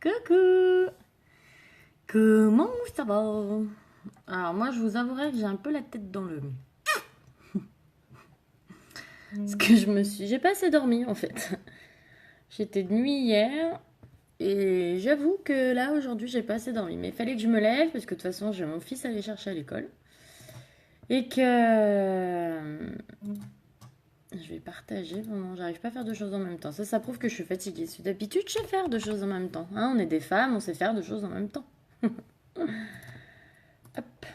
Coucou! Comment ça va? Alors moi je vous avouerai que j'ai un peu la tête dans le... Parce que j'ai pas assez dormi en fait. J'étais de nuit hier et j'avoue que là aujourd'hui j'ai pas assez dormi. Mais il fallait que je me lève parce que de toute façon j'ai mon fils à aller chercher à l'école. Et que je vais partager pendant... J'arrive pas à faire deux choses en même temps. Ça prouve que je suis fatiguée. Si d'habitude je sais faire deux choses en même temps. Hein, on est des femmes, on sait faire deux choses en même temps. Hop.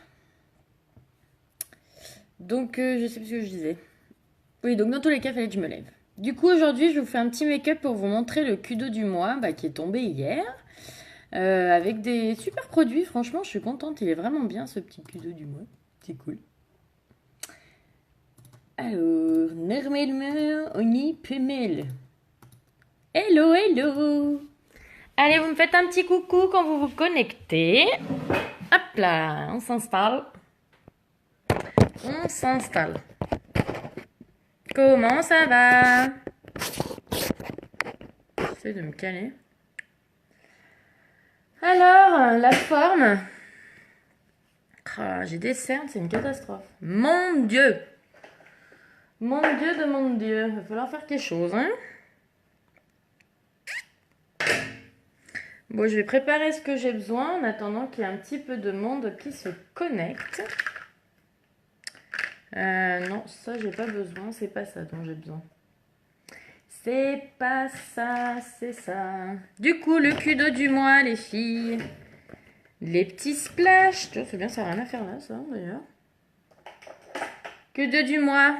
Donc je sais plus ce que je disais. Oui, donc dans tous les cas, il fallait que je me lève. Du coup, aujourd'hui, je vous fais un petit make-up pour vous montrer le Kudo du mois qui est tombé hier. Avec des super produits. Franchement, je suis contente. Il est vraiment bien, ce petit Kudo du mois. C'est cool. Alors, normalement, on y peut mêler. Hello, hello. Allez, vous me faites un petit coucou quand vous vous connectez. Hop là, on s'installe. On s'installe. Comment ça va? J'essaie de me caler. Alors, la forme. Oh, j'ai des cernes, c'est une catastrophe. Mon Dieu! Mon Dieu de mon Dieu. Il va falloir faire quelque chose, hein? Bon, je vais préparer ce que j'ai besoin en attendant qu'il y ait un petit peu de monde qui se connecte. Non, ça, j'ai pas besoin. C'est pas ça dont j'ai besoin. C'est pas ça, c'est ça. Du coup, le Kudo du mois, les filles. Les petits splash. Tu vois, c'est bien, ça n'a rien à faire là, ça, d'ailleurs. Kudo du mois.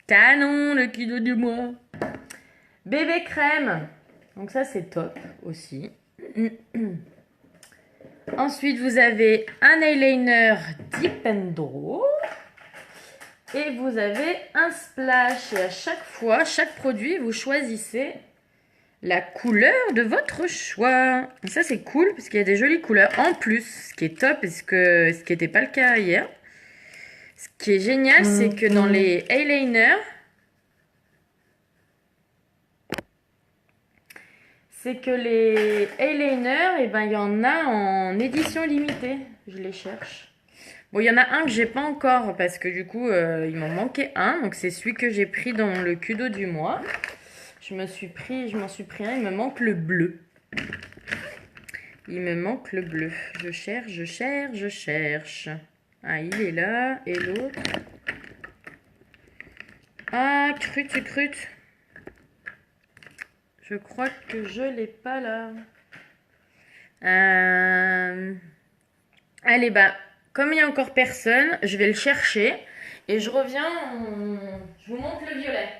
Canon, le Kudo du mois. Bébé crème. Donc ça, c'est top aussi. Ensuite, vous avez un eyeliner Dipendro. Et vous avez un splash. Et à chaque fois, chaque produit, vous choisissez la couleur de votre choix. Et ça, c'est cool parce qu'il y a des jolies couleurs. En plus, ce qui est top et ce qui n'était pas le cas hier. Ce qui est génial, c'est que dans les eyeliners, il y en a en édition limitée. Je les cherche. Bon, il y en a un que j'ai pas encore parce que du coup, il m'en manquait un. Donc, c'est celui que j'ai pris dans le Kudo du mois. Je m'en suis pris un. Il me manque le bleu. Il me manque le bleu. Je cherche, je cherche, je cherche. Ah, il est là. Et l'autre? Ah, crut. Je crois que je l'ai pas là. Allez, comme il n'y a encore personne, je vais le chercher. Et je reviens, je vous montre le violet.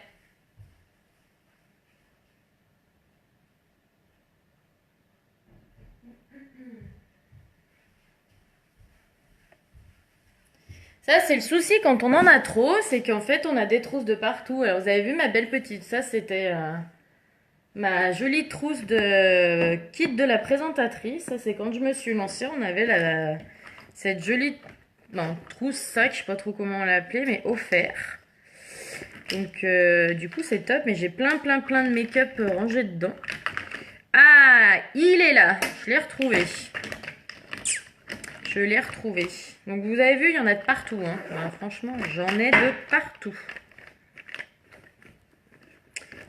Ça, c'est le souci quand on en a trop, c'est qu'en fait, on a des trousses de partout. Alors, vous avez vu ma belle petite, ça, c'était ma jolie trousse de kit de la présentatrice. Ça, c'est quand je me suis lancée, on avait cette jolie trousse sac, je sais pas trop comment on l'appelait, mais offert. Donc, du coup, c'est top, mais j'ai plein de make-up rangé dedans. Ah, il est là, je l'ai retrouvé. Je l'ai retrouvé. Donc vous avez vu, il y en a de partout. Hein. Alors, franchement, j'en ai de partout.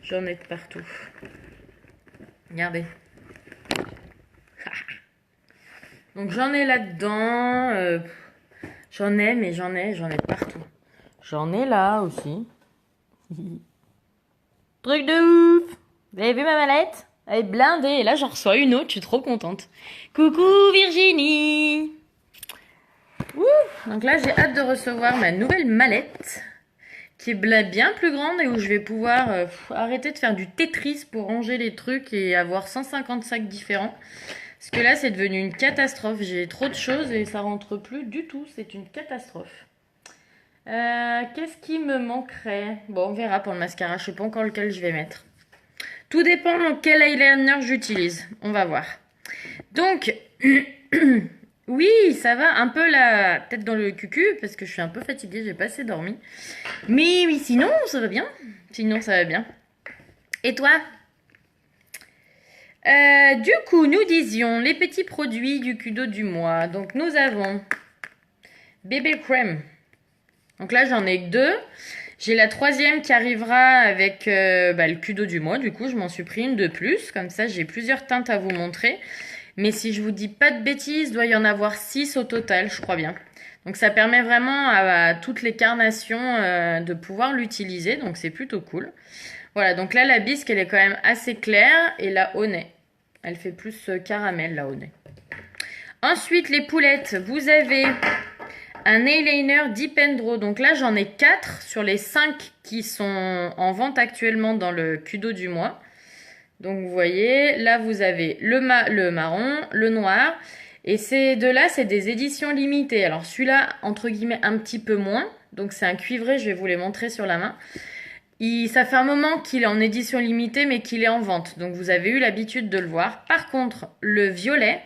J'en ai de partout. Regardez. Donc j'en ai là-dedans. J'en ai de partout. J'en ai là aussi. Truc de ouf. Vous avez vu ma mallette? Elle est blindée. Et là, j'en reçois une autre. Je suis trop contente. Coucou Virginie. Ouh, donc là, j'ai hâte de recevoir ma nouvelle mallette qui est bien plus grande et où je vais pouvoir arrêter de faire du Tetris pour ranger les trucs et avoir 150 sacs différents. Parce que là, c'est devenu une catastrophe. J'ai trop de choses et ça rentre plus du tout. C'est une catastrophe. Qu'est-ce qui me manquerait? Bon, on verra pour le mascara. Je sais pas encore lequel je vais mettre. Tout dépend de quel eyeliner j'utilise. On va voir. Donc... Oui, ça va, un peu la tête dans le cucu, parce que je suis un peu fatiguée, j'ai pas assez dormi. Mais oui, sinon, ça va bien. Sinon, ça va bien. Et toi? Du coup, nous disions les petits produits du Kudo du mois. Donc, nous avons Bébé Crème. Donc là, j'en ai que 2. J'ai la 3e qui arrivera avec le Kudo du mois. Du coup, je m'en suis pris une de plus. Comme ça, j'ai plusieurs teintes à vous montrer. Mais si je vous dis pas de bêtises, il doit y en avoir 6 au total, je crois bien. Donc ça permet vraiment à toutes les carnations de pouvoir l'utiliser. Donc c'est plutôt cool. Voilà, donc là, la bisque, elle est quand même assez claire. Et la Honey, elle fait plus caramel, la Honey. Ensuite, les poulettes, vous avez un eyeliner Deep and Draw. Donc là, j'en ai 4 sur les 5 qui sont en vente actuellement dans le Kudo du mois. Donc vous voyez, là vous avez le marron, le noir. Et ces deux-là, c'est des éditions limitées. Alors celui-là, entre guillemets, un petit peu moins. Donc c'est un cuivré, je vais vous les montrer sur la main. Ça fait un moment qu'il est en édition limitée, mais qu'il est en vente. Donc vous avez eu l'habitude de le voir. Par contre, le violet,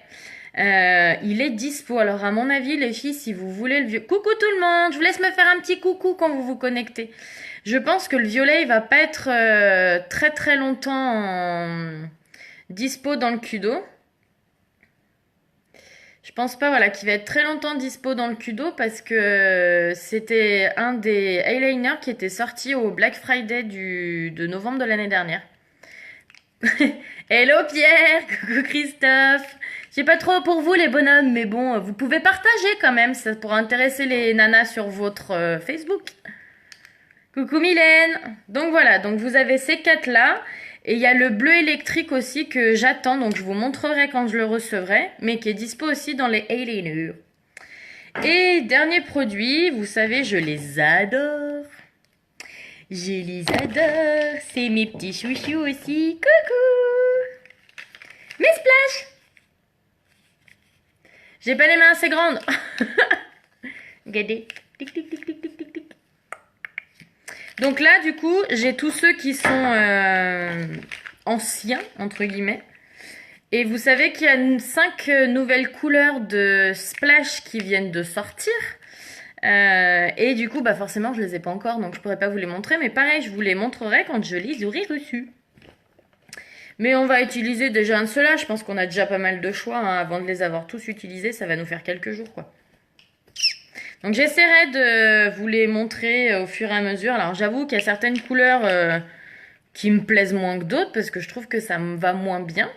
il est dispo. Alors à mon avis, les filles, si vous voulez le violet... Coucou tout le monde, je vous laisse me faire un petit coucou quand vous vous connectez. Je pense que le violet, il va pas être très très longtemps dispo dans le Kudo. Je pense pas voilà, qu'il va être très longtemps dispo dans le Kudo parce que c'était un des eyeliners qui était sorti au Black Friday de novembre de l'année dernière. Hello Pierre, coucou Christophe. Je sais pas trop pour vous les bonhommes, mais bon, vous pouvez partager quand même, ça pourra intéresser les nanas sur votre Facebook. Coucou Mylène. Donc voilà, donc vous avez ces 4-là. Et il y a le bleu électrique aussi que j'attends, donc je vous montrerai quand je le recevrai, mais qui est dispo aussi dans les eyeliners. Et dernier produit, vous savez, je les adore. Je les adore. C'est mes petits chouchous aussi. Coucou. Mes splash. J'ai pas les mains assez grandes. Regardez. Tic, tic, tic, tic, tic, tic, tic. Donc là, du coup, j'ai tous ceux qui sont anciens, entre guillemets. Et vous savez qu'il y a 5 nouvelles couleurs de splash qui viennent de sortir. Et du coup, bah forcément, je les ai pas encore, donc je pourrais pas vous les montrer. Mais pareil, je vous les montrerai quand je les aurai reçus. Mais on va utiliser déjà un de ceux-là. Je pense qu'on a déjà pas mal de choix. Hein. Avant de les avoir tous utilisés, ça va nous faire quelques jours, quoi. Donc j'essaierai de vous les montrer au fur et à mesure. Alors j'avoue qu'il y a certaines couleurs qui me plaisent moins que d'autres parce que je trouve que ça me va moins bien.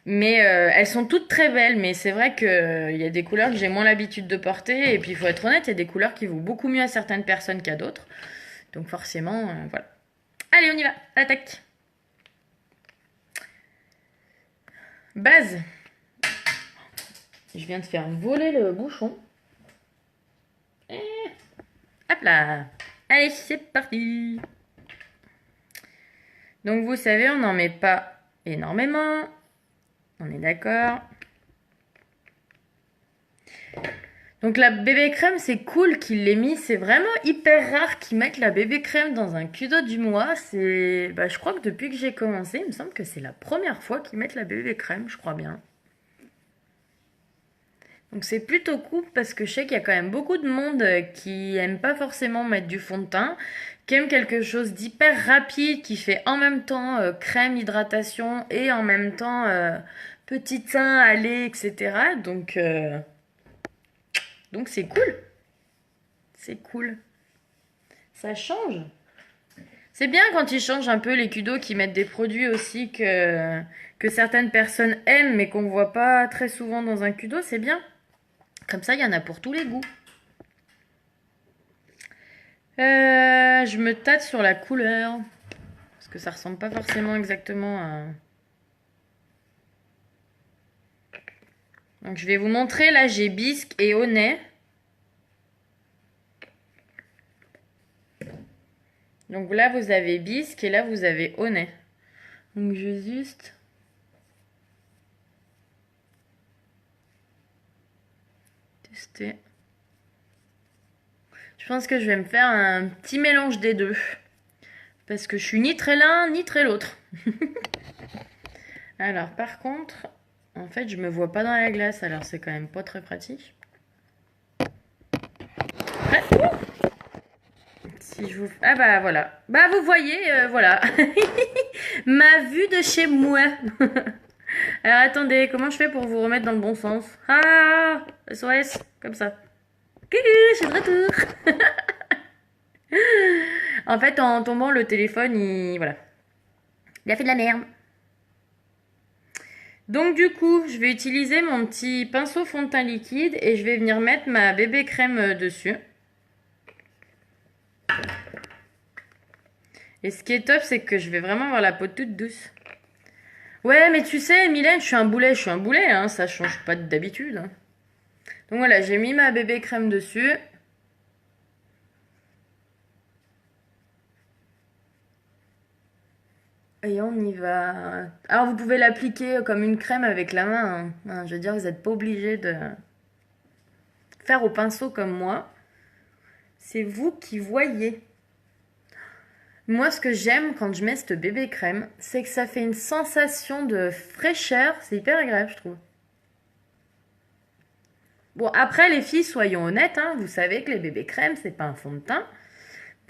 Mais elles sont toutes très belles, mais c'est vrai qu'il y a des couleurs que j'ai moins l'habitude de porter. Et puis il faut être honnête, il y a des couleurs qui vont beaucoup mieux à certaines personnes qu'à d'autres. Donc forcément, voilà. Allez, on y va, attaque. Base. Je viens de faire voler le bouchon. Hop là. Allez, c'est parti. Donc vous savez, on n'en met pas énormément. On est d'accord. Donc la bébé crème, c'est cool qu'il l'ait mis. C'est vraiment hyper rare qu'ils mettent la bébé crème dans un Kudo du mois. Je crois que depuis que j'ai commencé, il me semble que c'est la première fois qu'ils mettent la bébé crème, je crois bien. Donc c'est plutôt cool parce que je sais qu'il y a quand même beaucoup de monde qui aime pas forcément mettre du fond de teint, qui aime quelque chose d'hyper rapide, qui fait en même temps crème, hydratation et en même temps petit teint à lait, etc. Donc c'est cool. C'est cool. Ça change. C'est bien quand ils changent un peu les Kudo, qui mettent des produits aussi que certaines personnes aiment mais qu'on voit pas très souvent dans un Kudo, c'est bien. Comme ça, il y en a pour tous les goûts. Je me tâte sur la couleur. Parce que ça ressemble pas forcément exactement à... Donc je vais vous montrer. Là, j'ai bisque et honey. Donc là, vous avez bisque et là, vous avez honey. Donc je vais juste... tester. Je pense que je vais me faire un petit mélange des deux. Parce que je suis ni très l'un, ni très l'autre. Alors, par contre, en fait, je me vois pas dans la glace. Alors, c'est quand même pas très pratique. Ouais. Si je vous... Ah bah, voilà. Bah, vous voyez, voilà. Ma vue de chez moi. Alors attendez, comment je fais pour vous remettre dans le bon sens? Ah, SOS, comme ça. Coucou, je suis de retour. En fait, en tombant, le téléphone, voilà. Il a fait de la merde. Donc du coup, je vais utiliser mon petit pinceau fond de teint liquide et je vais venir mettre ma bébé crème dessus. Et ce qui est top, c'est que je vais vraiment avoir la peau toute douce. Ouais, mais tu sais, Mylène, je suis un boulet, hein, ça change pas d'habitude. Hein. Donc voilà, j'ai mis ma bébé crème dessus. Et on y va. Alors vous pouvez l'appliquer comme une crème avec la main. Hein. Je veux dire, vous n'êtes pas obligé de faire au pinceau comme moi. C'est vous qui voyez. Moi, ce que j'aime quand je mets cette bébé crème, c'est que ça fait une sensation de fraîcheur. C'est hyper agréable, je trouve. Bon, après, les filles, soyons honnêtes, hein, vous savez que les bébés crèmes, c'est pas un fond de teint.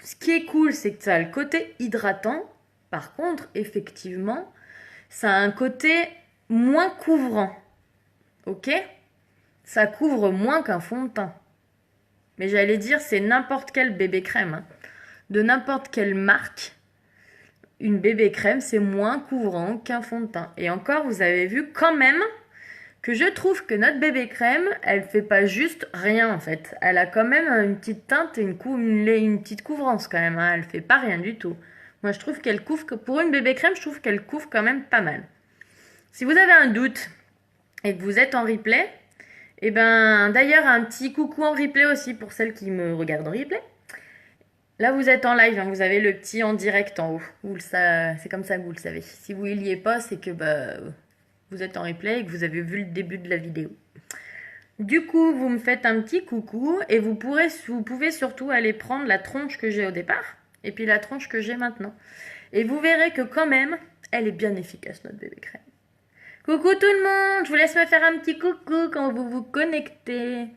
Ce qui est cool, c'est que ça a le côté hydratant. Par contre, effectivement, ça a un côté moins couvrant. Ok? Ça couvre moins qu'un fond de teint. Mais j'allais dire, c'est n'importe quel bébé crème. Hein. De n'importe quelle marque, une bébé crème, c'est moins couvrant qu'un fond de teint. Et encore, vous avez vu quand même que je trouve que notre bébé crème, elle fait pas juste rien en fait. Elle a quand même une petite teinte et une petite couvrance quand même. Hein. Elle fait pas rien du tout. Moi, je trouve qu'elle couvre, pour une bébé crème, je trouve qu'elle couvre quand même pas mal. Si vous avez un doute et que vous êtes en replay, et ben d'ailleurs un petit coucou en replay aussi pour celles qui me regardent en replay. Là, vous êtes en live, hein, vous avez le petit en direct en haut. C'est comme ça que vous le savez. Si vous y êtes pas, c'est que vous êtes en replay et que vous avez vu le début de la vidéo. Du coup, vous me faites un petit coucou et vous pouvez surtout aller prendre la tronche que j'ai au départ et puis la tronche que j'ai maintenant. Et vous verrez que quand même, elle est bien efficace, notre bébé crème. Coucou tout le monde, je vous laisse me faire un petit coucou quand vous vous connectez.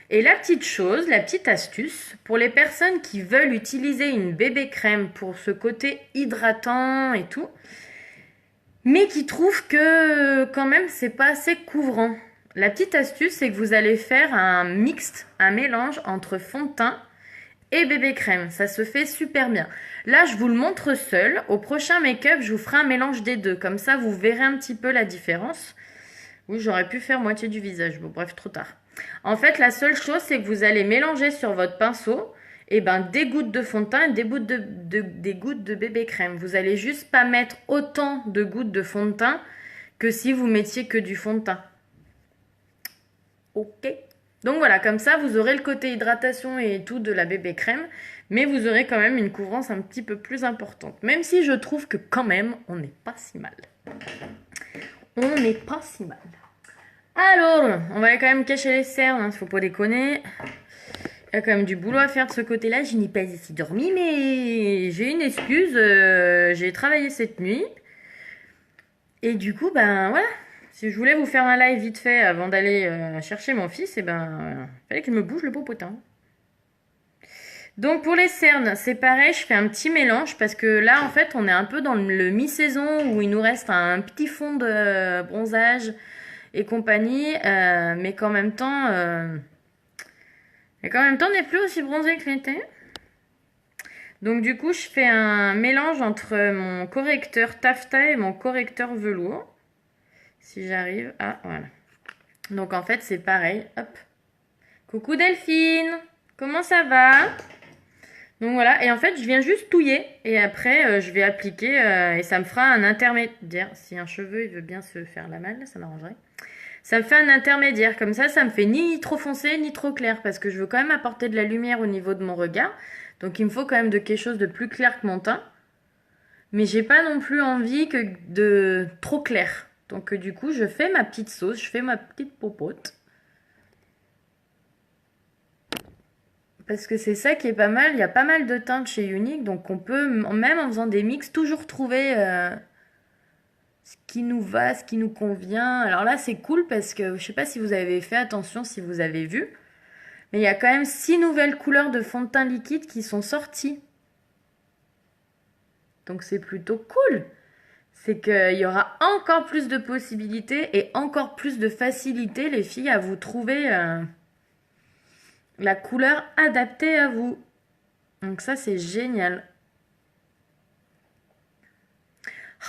Et la petite chose, la petite astuce, pour les personnes qui veulent utiliser une bébé crème pour ce côté hydratant et tout, mais qui trouvent que quand même c'est pas assez couvrant. La petite astuce, c'est que vous allez faire un mixte, un mélange entre fond de teint et bébé crème. Ça se fait super bien. Là, je vous le montre seul. Au prochain make-up, je vous ferai un mélange des deux. Comme ça, vous verrez un petit peu la différence. Oui, j'aurais pu faire moitié du visage. Bon, bref, trop tard. En fait, la seule chose, c'est que vous allez mélanger sur votre pinceau des gouttes de fond de teint et des gouttes de bébé crème. Vous allez juste pas mettre autant de gouttes de fond de teint que si vous mettiez que du fond de teint. Ok. Donc voilà, comme ça, vous aurez le côté hydratation et tout de la bébé crème, mais vous aurez quand même une couvrance un petit peu plus importante. Même si je trouve que quand même, on n'est pas si mal. On n'est pas si mal. Alors, on va quand même cacher les cernes, hein, faut pas déconner. Il y a quand même du boulot à faire de ce côté-là. Je n'ai pas assez dormi, mais j'ai une excuse. J'ai travaillé cette nuit. Et du coup, ben voilà. Si je voulais vous faire un live vite fait avant d'aller chercher mon fils, il fallait qu'il me bouge le popotin. Donc pour les cernes, c'est pareil, je fais un petit mélange parce que là, en fait, on est un peu dans le mi-saison où il nous reste un petit fond de bronzage et compagnie, mais qu'en même temps, on n'est plus aussi bronzé que l'été. Donc du coup, je fais un mélange entre mon correcteur taffetas et mon correcteur velours. Si j'arrive à... Voilà. Donc en fait, c'est pareil. Hop. Coucou Delphine. Comment ça va? Donc voilà. Et en fait, je viens juste touiller. Et après, je vais appliquer. Et ça me fera un intermédiaire. Si un cheveu, il veut bien se faire la malle, ça m'arrangerait. Ça me fait un intermédiaire. Comme ça me fait ni trop foncé, ni trop clair. Parce que je veux quand même apporter de la lumière au niveau de mon regard. Donc il me faut quand même quelque chose de plus clair que mon teint. Mais j'ai pas non plus envie que de trop clair. Donc du coup, je fais ma petite sauce, je fais ma petite popote. Parce que c'est ça qui est pas mal. Il y a pas mal de teintes chez Younique. Donc on peut, même en faisant des mix, toujours trouver ce qui nous va, ce qui nous convient. Alors là, c'est cool parce que je sais pas si vous avez fait attention, si vous avez vu. Mais il y a quand même 6 nouvelles couleurs de fond de teint liquide qui sont sorties. Donc c'est plutôt cool. c'est qu'il y aura encore plus de possibilités et encore plus de facilité, les filles, à vous trouver la couleur adaptée à vous. Donc ça, c'est génial.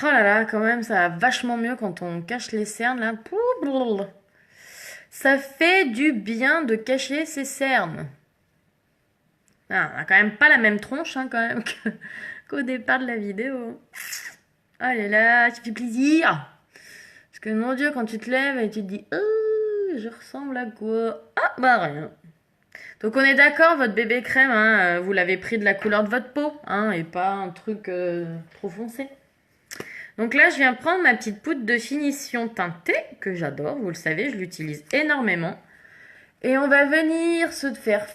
Oh là là, quand même, ça va vachement mieux quand on cache les cernes, là. Ça fait du bien de cacher ses cernes. Ah, on a quand même pas la même tronche, hein, quand même, qu'au départ de la vidéo. Oh là là, ça fait plaisir. Parce que, mon Dieu, quand tu te lèves et tu te dis, oh, je ressemble à quoi? Ah, bah rien. Donc on est d'accord, votre bébé crème, hein, vous l'avez pris de la couleur de votre peau, hein, et pas un truc trop foncé. Donc là, je viens prendre ma petite poudre de finition teintée, que j'adore, vous le savez, je l'utilise énormément. Et on va venir se faire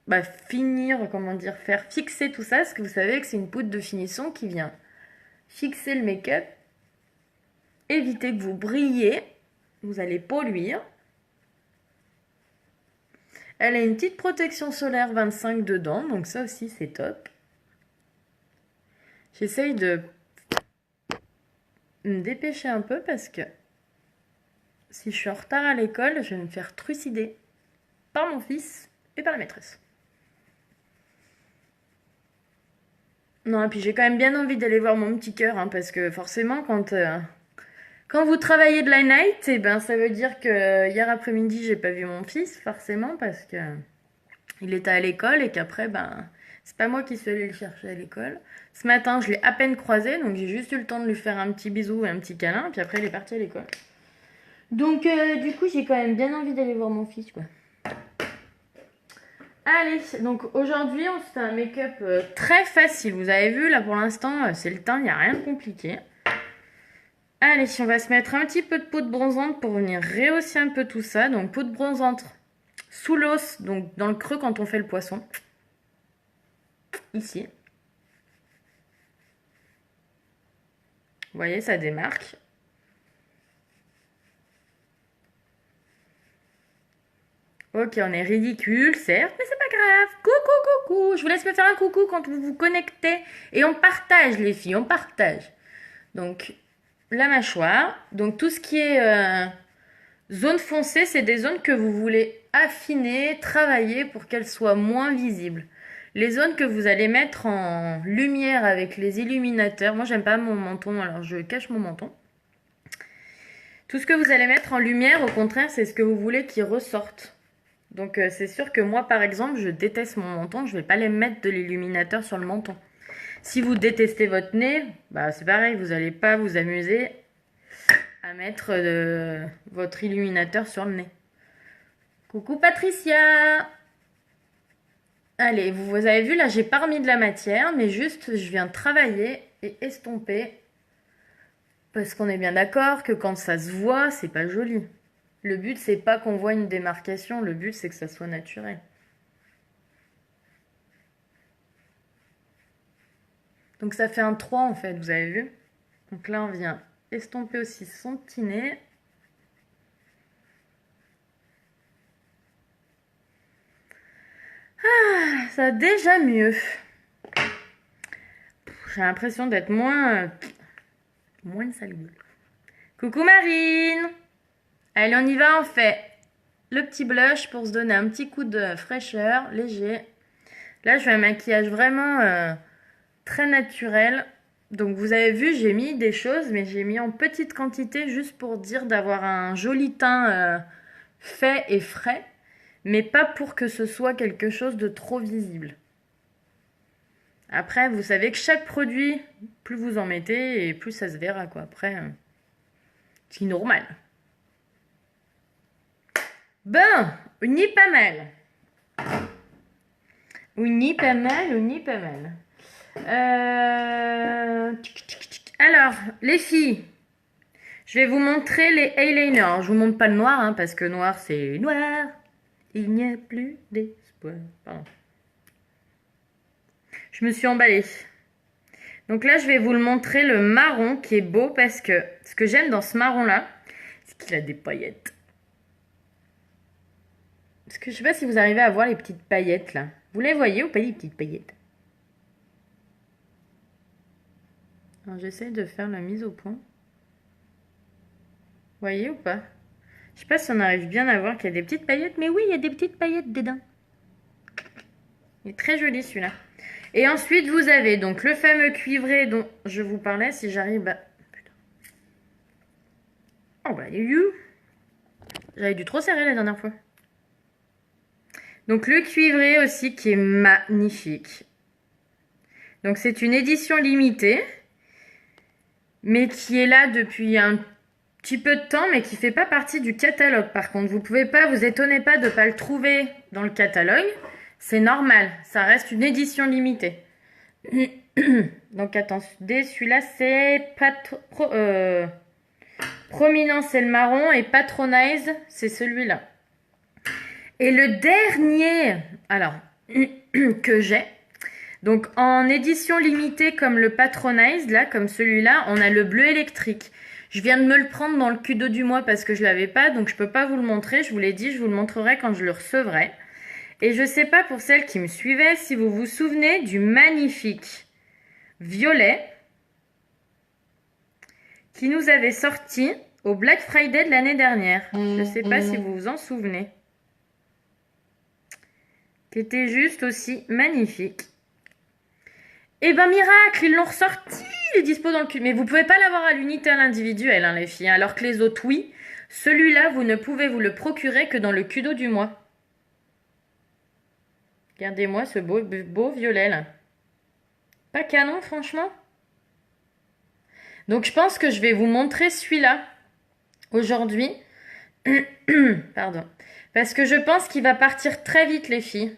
faire fixer tout ça, parce que vous savez que c'est une poudre de finition qui vient fixer le make-up, éviter que vous brillez, vous allez polluer. Elle a une petite protection solaire 25 dedans, donc ça aussi c'est top. J'essaye de me dépêcher un peu parce que si je suis en retard à l'école, je vais me faire trucider par mon fils et par la maîtresse. Non, et puis j'ai quand même bien envie d'aller voir mon petit cœur, hein, parce que forcément, quand vous travaillez de la night, eh ben, ça veut dire que hier après-midi, j'ai pas vu mon fils, forcément, parce que il était à l'école et qu'après, ben, c'est pas moi qui suis allée le chercher à l'école. Ce matin, je l'ai à peine croisé, donc j'ai juste eu le temps de lui faire un petit bisou et un petit câlin, puis après, il est parti à l'école. Donc, du coup, j'ai quand même bien envie d'aller voir mon fils, quoi. Allez, donc aujourd'hui, on se fait un make-up très facile. Vous avez vu, là, pour l'instant, c'est le teint, il n'y a rien de compliqué. Allez, on va se mettre un petit peu de poudre bronzante pour venir rehausser un peu tout ça. Donc, poudre bronzante sous l'os, donc dans le creux quand on fait le poisson. Ici. Vous voyez, ça démarque. Ok, on est ridicule, certes, mais c'est pas grave. Coucou, coucou. Je vous laisse me faire un coucou quand vous vous connectez. Et on partage, les filles, on partage. Donc, la mâchoire. Donc, tout ce qui est zone foncée, c'est des zones que vous voulez affiner, travailler pour qu'elles soient moins visibles. Les zones que vous allez mettre en lumière avec les illuminateurs. Moi, j'aime pas mon menton, alors je cache mon menton. Tout ce que vous allez mettre en lumière, au contraire, c'est ce que vous voulez qui ressorte. Donc, c'est sûr que moi, par exemple, je déteste mon menton. Je vais pas les mettre de l'illuminateur sur le menton. Si vous détestez votre nez, bah, c'est pareil. Vous n'allez pas vous amuser à mettre votre illuminateur sur le nez. Coucou Patricia! Allez, vous avez vu, là, j'ai pas remis de la matière, mais juste, je viens travailler et estomper. Parce qu'on est bien d'accord que quand ça se voit, c'est pas joli. Le but, c'est pas qu'on voit une démarcation, le but, c'est que ça soit naturel. Donc ça fait un 3 en fait, vous avez vu? Donc là, on vient estomper aussi son petit nez. Ah, ça va déjà mieux. J'ai l'impression d'être moins une sale gueule. Coucou Marine! Allez, on y va, on fait le petit blush pour se donner un petit coup de fraîcheur, léger. Là, je fais un maquillage vraiment très naturel. Donc, vous avez vu, j'ai mis des choses, mais j'ai mis en petite quantité juste pour dire d'avoir un joli teint fait et frais, mais pas pour que ce soit quelque chose de trop visible. Après, vous savez que chaque produit, plus vous en mettez et plus ça se verra, quoi. Après, c'est normal. Bon, on y pas mal. On y pas mal, on y pas mal. Alors, les filles, je vais vous montrer les eyeliners. Je vous montre pas le noir, hein, parce que noir, c'est noir. Il n'y a plus d'espoir. Pardon. Je me suis emballée. Donc là, je vais vous le montrer, le marron, qui est beau, parce que ce que j'aime dans ce marron-là, c'est qu'il a des paillettes. Parce que je sais pas si vous arrivez à voir les petites paillettes, là. Vous les voyez ou pas, les petites paillettes? Alors, j'essaie de faire la mise au point. Vous voyez ou pas? Je sais pas si on arrive bien à voir qu'il y a des petites paillettes, mais oui, il y a des petites paillettes dedans. Il est très joli celui-là. Et ensuite, vous avez donc le fameux cuivré dont je vous parlais. Si j'arrive à... Putain. Oh bah, j'avais dû trop serrer la dernière fois. Donc le cuivré aussi qui est magnifique. Donc c'est une édition limitée, mais qui est là depuis un petit peu de temps, mais qui ne fait pas partie du catalogue. Par contre, vous pouvez pas, vous étonnez pas de ne pas le trouver dans le catalogue. C'est normal, ça reste une édition limitée. Donc attendez, celui-là c'est Prominence, c'est le marron, et Patronize, c'est celui-là. Et le dernier, alors, que j'ai, donc en édition limitée comme le Patronize, là, comme celui-là, on a le bleu électrique. Je viens de me le prendre dans le Q2 du mois parce que je ne l'avais pas, donc je ne peux pas vous le montrer. Je vous l'ai dit, je vous le montrerai quand je le recevrai. Et je ne sais pas pour celles qui me suivaient si vous vous souvenez du magnifique violet qui nous avait sorti au Black Friday de l'année dernière. Je ne sais pas si vous vous en souvenez. Qui était juste aussi magnifique. Et ben miracle, ils l'ont ressorti, il est dispo dans le cul. Mais vous pouvez pas l'avoir à l'unité à l'individuel, hein, les filles. Alors que les autres, oui. Celui-là, vous ne pouvez vous le procurer que dans le Q2 du mois. Regardez-moi ce beau violet là. Pas canon, franchement. Donc je pense que je vais vous montrer celui-là aujourd'hui. Pardon. Parce que je pense qu'il va partir très vite, les filles.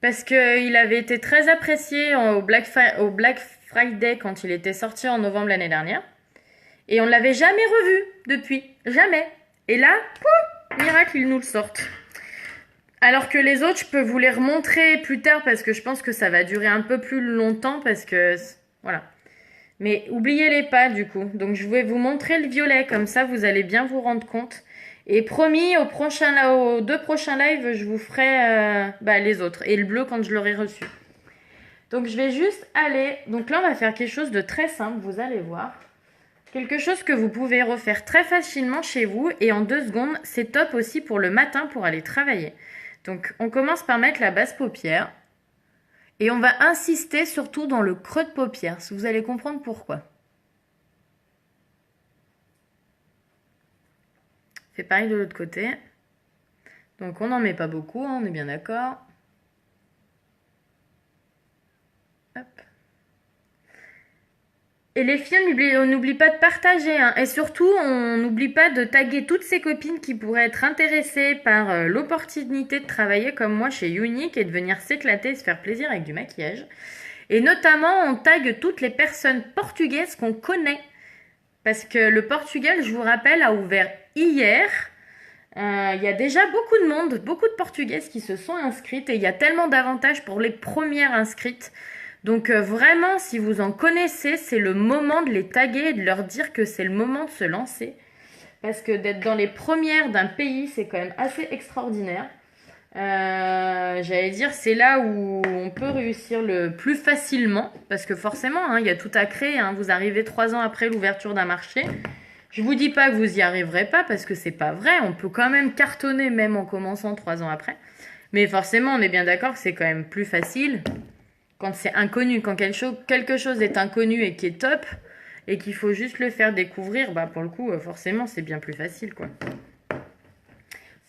Parce qu'il avait été très apprécié au Black Friday quand il était sorti en novembre l'année dernière. Et on ne l'avait jamais revu depuis. Jamais. Et là, pouf, miracle, ils nous le sortent. Alors que les autres, je peux vous les remontrer plus tard parce que je pense que ça va durer un peu plus longtemps parce que... Voilà. Mais oubliez-les pas du coup. Donc je vais vous montrer le violet. Comme ça, vous allez bien vous rendre compte. Et promis, aux 2 prochains lives, je vous ferai les autres. Et le bleu quand je l'aurai reçu. Donc je vais juste aller... Donc là, on va faire quelque chose de très simple, vous allez voir. Quelque chose que vous pouvez refaire très facilement chez vous. Et en 2 secondes, c'est top aussi pour le matin pour aller travailler. Donc on commence par mettre la base paupière. Et on va insister surtout dans le creux de paupière. Vous allez comprendre pourquoi. Fait pareil de l'autre côté. Donc on n'en met pas beaucoup, hein, on est bien d'accord. Hop. Et les filles, on n'oublie pas de partager. Hein. Et surtout, on n'oublie pas de taguer toutes ces copines qui pourraient être intéressées par l'opportunité de travailler comme moi chez Unique et de venir s'éclater et se faire plaisir avec du maquillage. Et notamment, on tague toutes les personnes portugaises qu'on connaît. Parce que le Portugal, je vous rappelle, a ouvert hier. Il y a déjà beaucoup de monde, beaucoup de Portugaises qui se sont inscrites. Et il y a tellement d'avantages pour les premières inscrites. Donc vraiment, si vous en connaissez, c'est le moment de les taguer et de leur dire que c'est le moment de se lancer. Parce que d'être dans les premières d'un pays, c'est quand même assez extraordinaire. J'allais dire, c'est là où on peut réussir le plus facilement. Parce que forcément, hein, il y a tout à créer. Hein. Vous arrivez 3 ans après l'ouverture d'un marché. Je vous dis pas que vous y arriverez pas parce que c'est pas vrai. On peut quand même cartonner même en commençant 3 ans après. Mais forcément, on est bien d'accord que c'est quand même plus facile quand c'est inconnu. Quand quelque chose est inconnu et qui est top et qu'il faut juste le faire découvrir, bah pour le coup, forcément, c'est bien plus facile, quoi.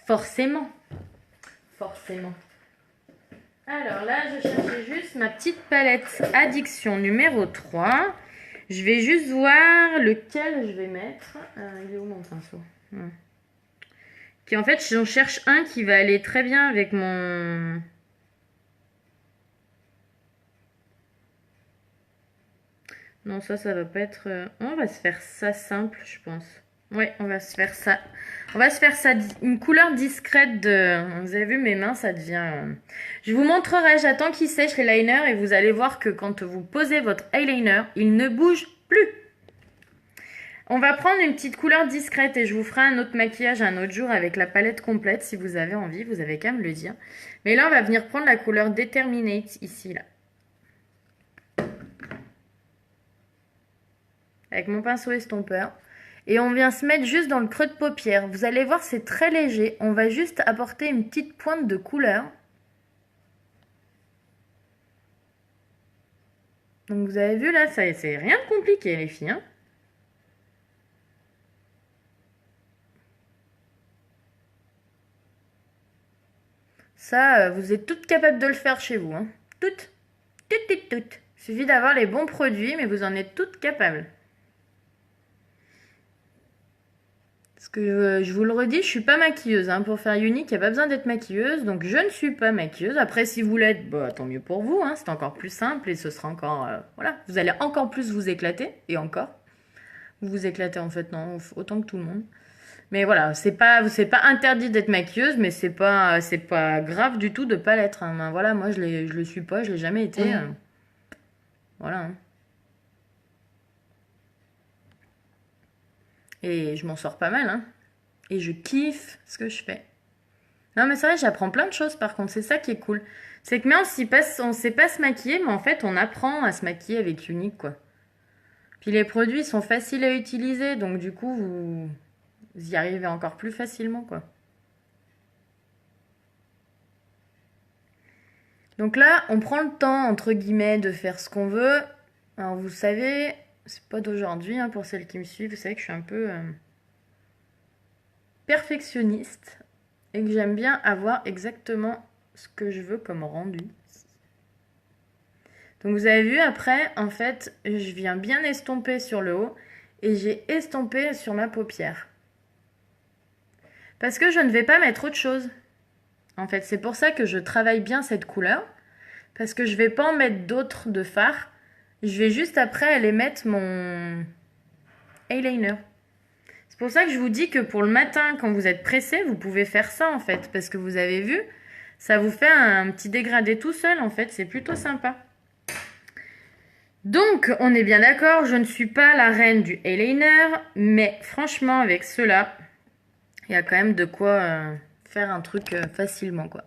Forcément. Forcément. Alors là, je cherchais juste ma petite palette Addiction numéro 3. Je vais juste voir lequel je vais mettre. Il est où mon pinceau? Qui en fait, j'en cherche un qui va aller très bien avec mon... Non, ça va pas être... On va se faire ça simple, je pense. Ouais, on va se faire ça. On va se faire ça, une couleur discrète de... Vous avez vu mes mains, ça devient... Je vous montrerai, j'attends qu'il sèche l'eyeliner et vous allez voir que quand vous posez votre eyeliner, il ne bouge plus. On va prendre une petite couleur discrète et je vous ferai un autre maquillage un autre jour avec la palette complète si vous avez envie, vous avez qu'à me le dire. Mais là, on va venir prendre la couleur Determinate ici, là. avec mon pinceau estompeur. Et on vient se mettre juste dans le creux de paupière. Vous allez voir, c'est très léger. On va juste apporter une petite pointe de couleur. Donc vous avez vu là, c'est rien de compliqué les filles. Hein. Ça, vous êtes toutes capables de le faire chez vous. Hein. Toutes. Toutes. Il suffit d'avoir les bons produits, mais vous en êtes toutes capables. Parce que je vous le redis, je suis pas maquilleuse. Hein. Pour faire unique, il n'y a pas besoin d'être maquilleuse. Donc je ne suis pas maquilleuse. Après, si vous l'êtes, bah, tant mieux pour vous. Hein. C'est encore plus simple et ce sera encore... voilà, vous allez encore plus vous éclater. Et encore. Vous vous éclatez en fait, non, autant que tout le monde. Mais voilà, c'est pas interdit d'être maquilleuse, mais c'est pas grave du tout de pas l'être. Hein. Ben, voilà, moi je le suis pas, je l'ai jamais été. Voilà. Hein. Et je m'en sors pas mal, hein. Et je kiffe ce que je fais. Non mais c'est vrai, j'apprends plein de choses par contre, c'est ça qui est cool. C'est que même on sait pas se maquiller, mais en fait on apprend à se maquiller avec Unique, quoi. Puis les produits sont faciles à utiliser, donc du coup vous y arrivez encore plus facilement, quoi. Donc là, on prend le temps, entre guillemets, de faire ce qu'on veut. Alors vous savez, c'est pas d'aujourd'hui, hein, pour celles qui me suivent, vous savez que je suis un peu perfectionniste et que j'aime bien avoir exactement ce que je veux comme rendu. Donc vous avez vu, après, en fait, je viens bien estomper sur le haut et j'ai estompé sur ma paupière. Parce que je ne vais pas mettre autre chose. En fait, c'est pour ça que je travaille bien cette couleur. Parce que je vais pas en mettre d'autres de fard. Je vais juste après aller mettre mon eyeliner. C'est pour ça que je vous dis que pour le matin, quand vous êtes pressé, vous pouvez faire ça en fait. Parce que vous avez vu, ça vous fait un petit dégradé tout seul en fait. C'est plutôt sympa. Donc, on est bien d'accord, je ne suis pas la reine du eyeliner. Mais franchement, avec ceux-là, il y a quand même de quoi faire un truc facilement, quoi.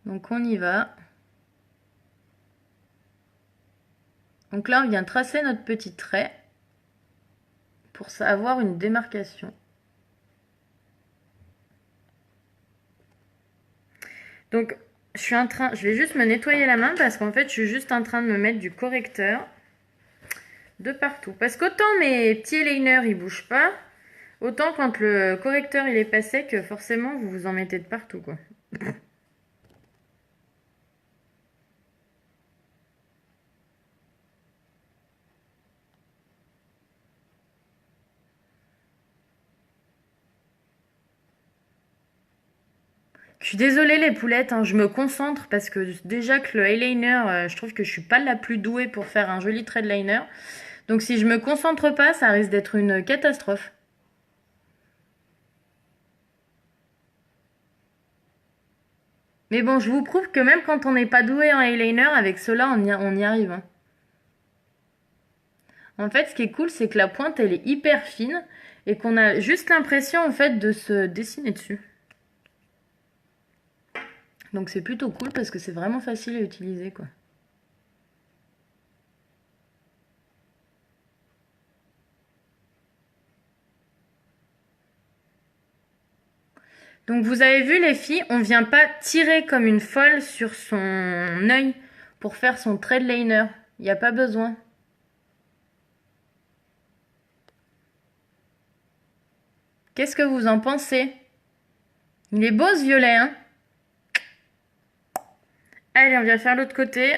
Donc, on y va. Donc là, on vient tracer notre petit trait pour avoir une démarcation. Donc, je vais juste me nettoyer la main parce qu'en fait, je suis juste en train de me mettre du correcteur de partout. Parce qu'autant mes petits eyeliners, ils bougent pas, autant quand le correcteur, il est pas sec, forcément, vous vous en mettez de partout, quoi. Je suis désolée les poulettes, hein, je me concentre parce que déjà que le eyeliner, je trouve que je suis pas la plus douée pour faire un joli trait de liner. Donc si je me concentre pas, ça risque d'être une catastrophe. Mais bon, je vous prouve que même quand on n'est pas doué en eyeliner, avec cela, on y arrive. Hein. En fait, ce qui est cool, c'est que la pointe, elle est hyper fine et qu'on a juste l'impression, en fait, de se dessiner dessus. Donc c'est plutôt cool parce que c'est vraiment facile à utiliser, quoi. Donc vous avez vu les filles, on vient pas tirer comme une folle sur son œil pour faire son trait de liner. Il n'y a pas besoin. Qu'est-ce que vous en pensez? Il est beau ce violet, hein? Allez, on vient faire l'autre côté.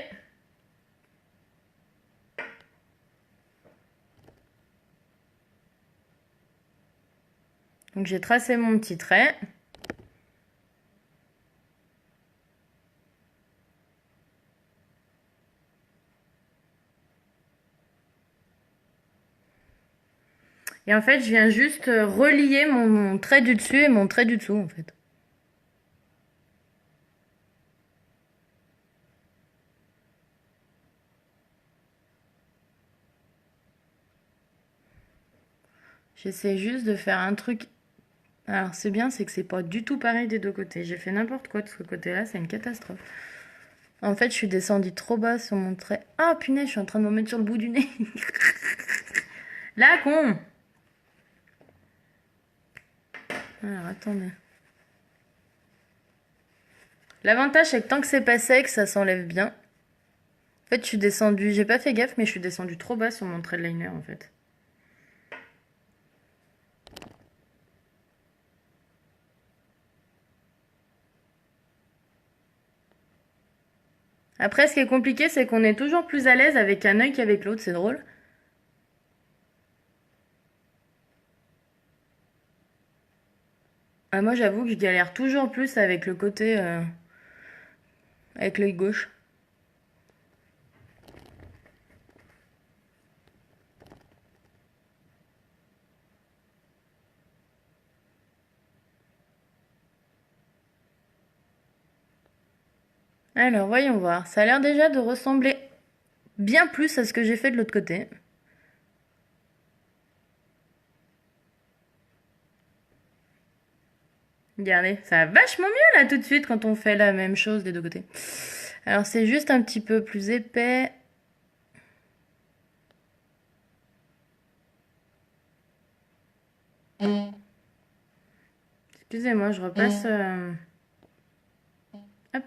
Donc j'ai tracé mon petit trait. Et en fait, je viens juste relier mon trait du dessus et mon trait du dessous, en fait. J'essaie juste de faire un truc. Alors, c'est bien, c'est que c'est pas du tout pareil des deux côtés. J'ai fait n'importe quoi de ce côté-là, c'est une catastrophe. En fait, je suis descendue trop bas sur mon trait. Ah, punaise, je suis en train de me mettre sur le bout du nez. La con. Alors, attendez. L'avantage, c'est que tant que c'est pas sec, ça s'enlève bien. En fait, je suis descendue... J'ai pas fait gaffe, mais je suis descendue trop bas sur mon trait de liner, en fait. Après, ce qui est compliqué, c'est qu'on est toujours plus à l'aise avec un œil qu'avec l'autre, c'est drôle. Ah, moi, j'avoue que je galère toujours plus avec le côté... avec l'œil gauche. Alors, voyons voir. Ça a l'air déjà de ressembler bien plus à ce que j'ai fait de l'autre côté. Regardez, ça va vachement mieux là tout de suite quand on fait la même chose des deux côtés. Alors c'est juste un petit peu plus épais. Excusez-moi, je repasse. Hop.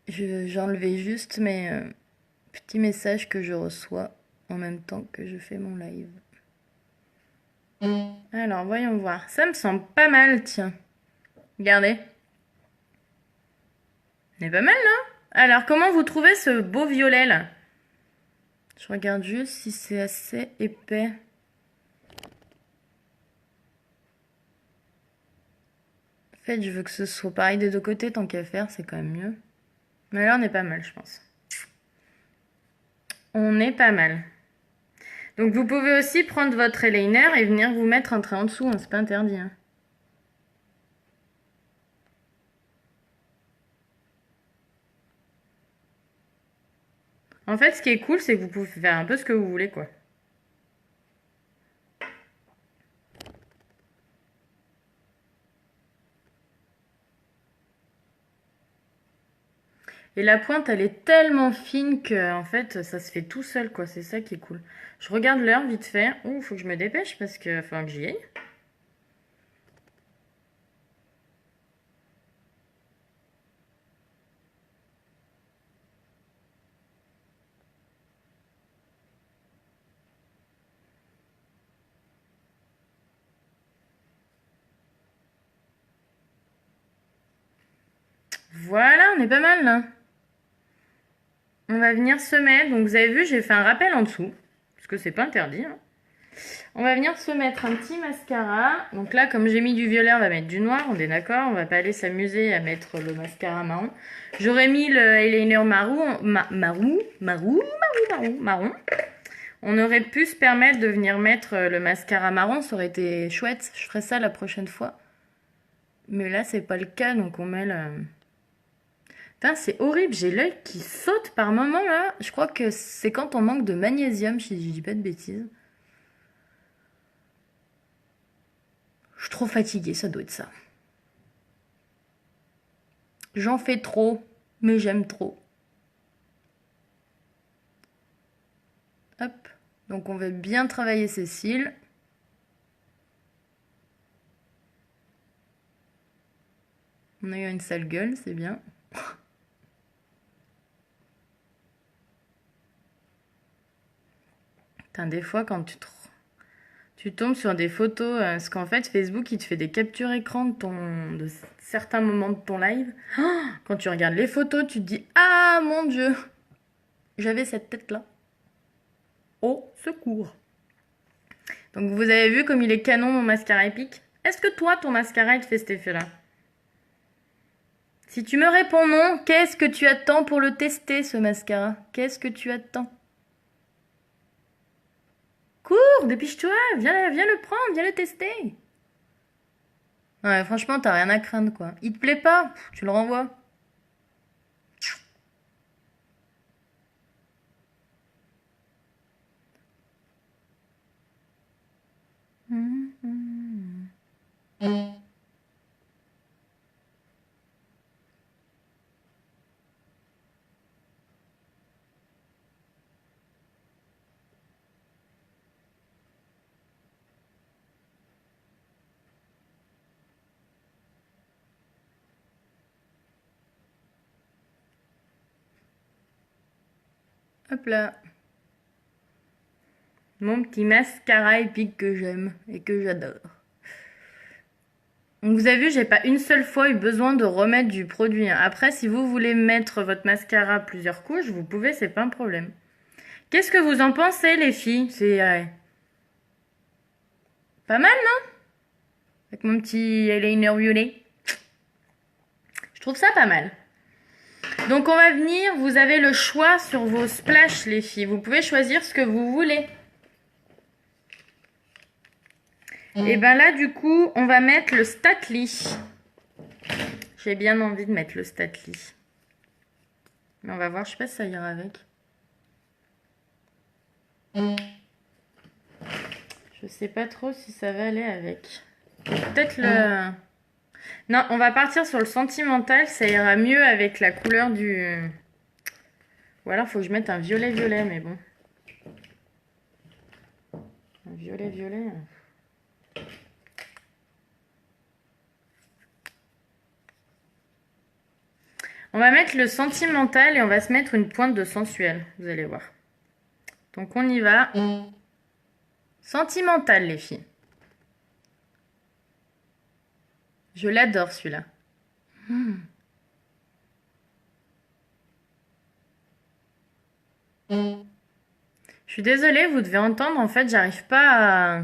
J'enlevais juste mes petits messages que je reçois en même temps que je fais mon live. Alors, voyons voir. Ça me semble pas mal, tiens. Regardez. C'est pas mal, non? Alors, comment vous trouvez ce beau violet, là? Je regarde juste si c'est assez épais. En fait, je veux que ce soit pareil des deux côtés, tant qu'à faire, c'est quand même mieux. Mais là, on est pas mal, je pense. On est pas mal. Donc, vous pouvez aussi prendre votre eyeliner et venir vous mettre un trait en dessous, hein, c'est pas interdit. Hein. En fait, ce qui est cool, c'est que vous pouvez faire un peu ce que vous voulez, quoi. Et la pointe, elle est tellement fine que, en fait, ça se fait tout seul, quoi. C'est ça qui est cool. Je regarde l'heure vite fait. Ouh, faut que je me dépêche parce que faut que j'y aille. Voilà, on est pas mal, là. On va venir se mettre. Donc, vous avez vu, j'ai fait un rappel en dessous. Parce que c'est pas interdit, hein. On va venir se mettre un petit mascara. Donc là, comme j'ai mis du violet, on va mettre du noir, on est d'accord. On va pas aller s'amuser à mettre le mascara marron. J'aurais mis le eyeliner marron. On aurait pu se permettre de venir mettre le mascara marron, ça aurait été chouette. Je ferai ça la prochaine fois. Mais là, c'est pas le cas, donc on met le... Putain, c'est horrible, j'ai l'œil qui saute par moment là. Je crois que c'est quand on manque de magnésium, si je dis pas de bêtises. Je suis trop fatiguée, ça doit être ça. J'en fais trop, mais j'aime trop. Hop. Donc on va bien travailler ses cils. On a eu une sale gueule, c'est bien. Putain, des fois quand tu tombes sur des photos, parce qu'en fait Facebook il te fait des captures écran de certains moments de ton live. Quand tu regardes les photos, tu te dis ah mon Dieu, j'avais cette tête là. Au secours. Donc vous avez vu comme il est canon mon mascara épique. Est-ce que toi ton mascara il te fait cet effet là? Si tu me réponds non, qu'est-ce que tu attends pour le tester ce mascara? Qu'est-ce que tu attends? Cours, dépêche-toi, viens le prendre, viens le tester. Ouais, franchement, t'as rien à craindre, quoi. Il te plaît pas, tu le renvoies. Hop là. Mon petit mascara épique que j'aime et que j'adore. Donc vous avez vu, j'ai pas une seule fois eu besoin de remettre du produit. Après, si vous voulez mettre votre mascara plusieurs couches, vous pouvez, c'est pas un problème. Qu'est-ce que vous en pensez, les filles? C'est pas mal, non? Avec mon petit eyeliner violet. Je trouve ça pas mal. Donc on va venir, vous avez le choix sur vos splashes, les filles. Vous pouvez choisir ce que vous voulez. Et ben là, du coup, on va mettre le Statly. J'ai bien envie de mettre le Statly. Mais on va voir, je sais pas si ça ira avec. Je sais pas trop si ça va aller avec. Peut-être le... Non, on va partir sur le sentimental, ça ira mieux avec la couleur du... Ou alors, faut que je mette un violet-violet, mais bon. Un violet-violet... On va mettre le sentimental et on va se mettre une pointe de sensuel. Vous allez voir. Donc on y va. Sentimental, les filles. Je l'adore, celui-là. Je suis désolée, vous devez entendre. En fait, j'arrive pas à...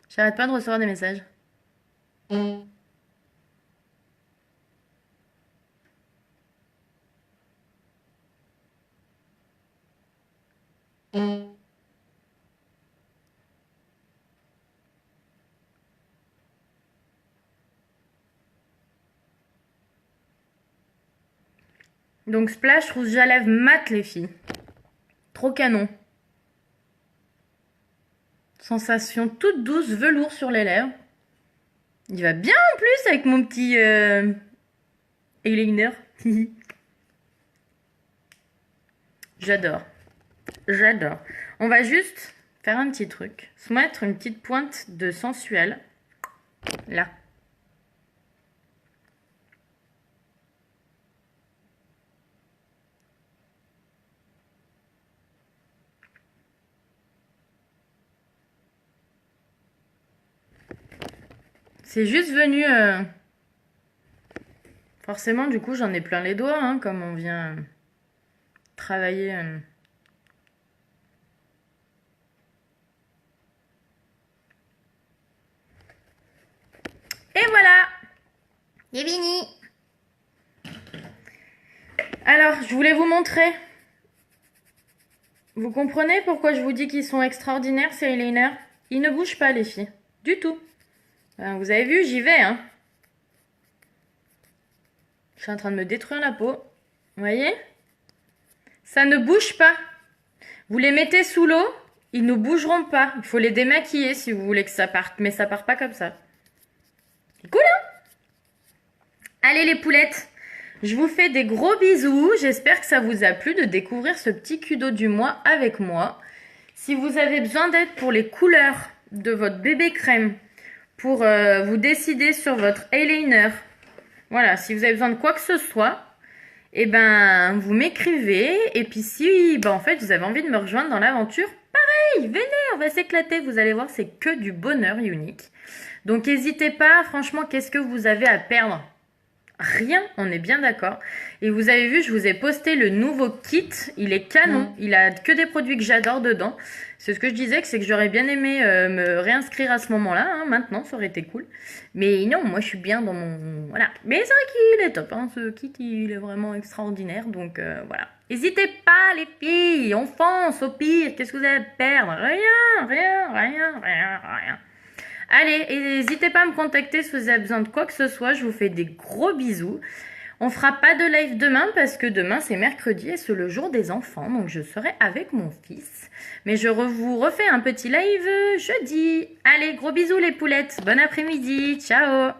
J'arrête pas de recevoir des messages. Donc splash rouge à lèvres mat, les filles. Trop canon. Sensation toute douce, velours sur les lèvres. Il va bien en plus avec mon petit eyeliner. J'adore. J'adore. On va juste faire un petit truc. Se mettre une petite pointe de sensuel. Là. C'est juste venu... Forcément, du coup, j'en ai plein les doigts, hein, comme on vient travailler... Et voilà! C'est fini! Alors, je voulais vous montrer. Vous comprenez pourquoi je vous dis qu'ils sont extraordinaires, ces eyeliners? Ils ne bougent pas, les filles. Du tout. Vous avez vu, j'y vais, hein. Je suis en train de me détruire la peau. Vous voyez? Ça ne bouge pas. Vous les mettez sous l'eau, ils ne bougeront pas. Il faut les démaquiller si vous voulez que ça parte. Mais ça part pas comme ça. C'est cool, hein? Allez, les poulettes. Je vous fais des gros bisous. J'espère que ça vous a plu de découvrir ce petit kudo du mois avec moi. Si vous avez besoin d'aide pour les couleurs de votre bébé crème, pour vous décider sur votre eyeliner, voilà, si vous avez besoin de quoi que ce soit, et ben vous m'écrivez. Et puis si en fait vous avez envie de me rejoindre dans l'aventure, pareil, venez, on va s'éclater. Vous allez voir, c'est que du bonheur unique. Donc n'hésitez pas, franchement, qu'est-ce que vous avez à perdre? Rien, on est bien d'accord. Et vous avez vu, je vous ai posté le nouveau kit. Il est canon. Il a que des produits que j'adore dedans. C'est ce que je disais, c'est que j'aurais bien aimé me réinscrire à ce moment-là. Hein. Maintenant, ça aurait été cool. Mais non, moi, je suis bien dans mon... Voilà. Mais c'est vrai qu'il est top. Hein. Ce kit, il est vraiment extraordinaire. Donc, voilà. N'hésitez pas, les filles. On fonce au pire. Qu'est-ce que vous avez à perdre? Rien, rien, rien, rien, rien. Allez, n'hésitez pas à me contacter si vous avez besoin de quoi que ce soit. Je vous fais des gros bisous. On fera pas de live demain parce que demain c'est mercredi et c'est le jour des enfants. Donc je serai avec mon fils. Mais je vous refais un petit live jeudi. Allez, gros bisous les poulettes. Bon après-midi. Ciao.